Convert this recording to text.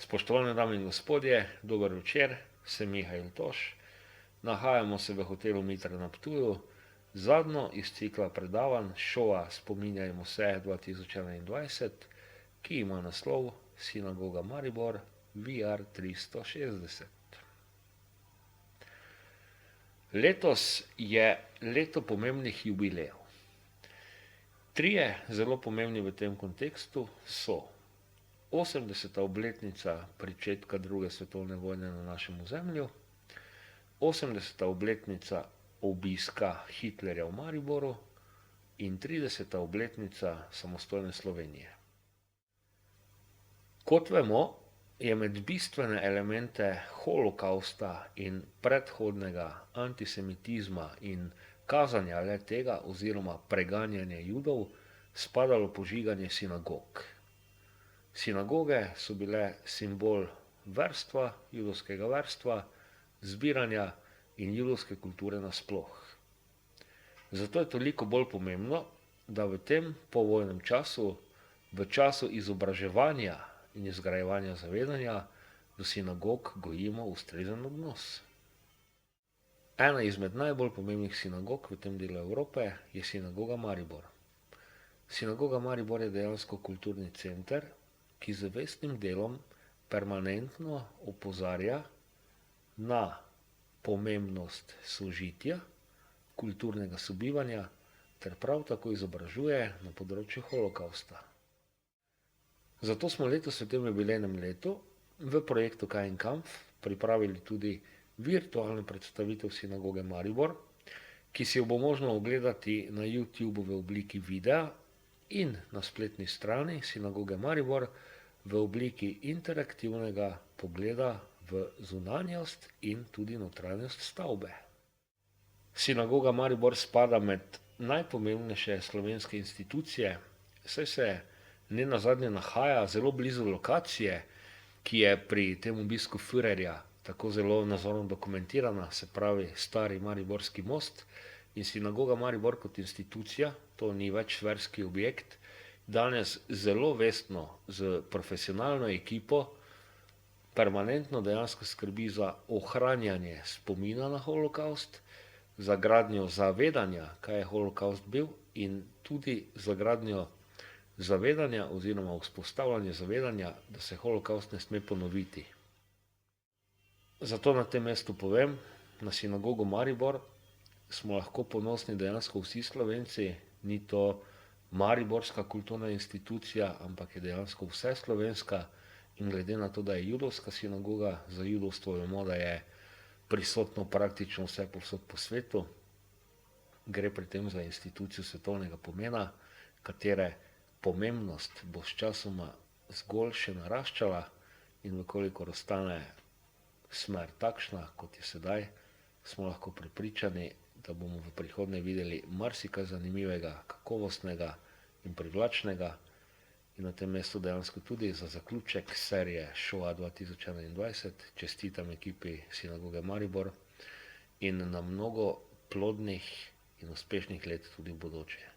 Spoštovane dame in gospodje, dober večer, sem Mihael Toš. Nahajamo se v hotelu Mitra na Ptuju, zadnjo iz cikla predavanj šova Spominjajmo se 2021, ki ima naslov Sinagoga Maribor VR 360. Letos je leto pomembnih jubilejev. Trije zelo pomembni v tem kontekstu so 80. obletnica pričetka druge svetovne vojne na našem ozemlju, 80. obletnica obiska Hitlerja v Mariboru in 30. obletnica samostojne Slovenije. Kot vemo, je med bistvene elemente holokausta in predhodnega antisemitizma in kazanja le tega oziroma preganjanje Judov spadalo požiganje sinagog. Sinagoge so bile simbol verstva, judovskega verstva, zbiranja in judovske kulture nasploh. Zato je toliko bolj pomembno, da v tem povojnem času, v času izobraževanja in izgrajevanja zavedanja, do sinagog gojimo ustrezen odnos. Ena izmed najbolj pomembnih sinagog v tem delu Evrope je sinagoga Maribor. Sinagoga Maribor je dejansko kulturni center, ki z vestnim delom permanentno opozarja na pomembnost sožitja, kulturnega sobivanja ter prav tako izobražuje na področju holokausta. Zato smo letos v tem jubilejnem letu v projektu Kein Kampf pripravili tudi virtualno predstavitev sinagoge Maribor, ki si jo bo možno ogledati na YouTube v obliki videa in na spletni strani sinagoge Maribor v obliki interaktivnega pogleda v zunanjost in tudi notranjost stavbe. Sinagoga Maribor spada med najpomembnejše slovenske institucije, saj se nenazadnje nahaja zelo blizu lokacije, ki je pri tem obisku Führerja tako zelo nazorno dokumentirana, se pravi stari Mariborski most. In sinagoga Maribor kot institucija, to ni več verski objekt, danes zelo vestno z profesionalno ekipo permanentno dejansko skrbi za ohranjanje spomina na holokaust, za gradnjo zavedanja, kaj je holokaust bil, in tudi za gradnjo zavedanja oziroma vzpostavljanje zavedanja, da se holokaust ne sme ponoviti. Zato na tem mestu povem, na sinagogo Maribor smo lahko ponosni dejansko vsi Slovenci, ni to mariborska kulturna institucija, ampak je dejansko vse slovenska, in glede na to, da je judovska sinagoga, za judovstvo vemo, da je prisotno praktično vse povsod po svetu, gre pri tem za institucijo svetovnega pomena, katere pomembnost bo sčasoma zgolj še naraščala, in vkolikor ostane smer takšna, kot je sedaj, smo lahko prepričani, da bomo v prihodnje videli marsikaj zanimivega, kakovostnega in privlačnega. In na tem mestu dejansko tudi za zaključek serije šova 2021 čestitam ekipi sinagoge Maribor in na mnogo plodnih in uspešnih let tudi v bodoče.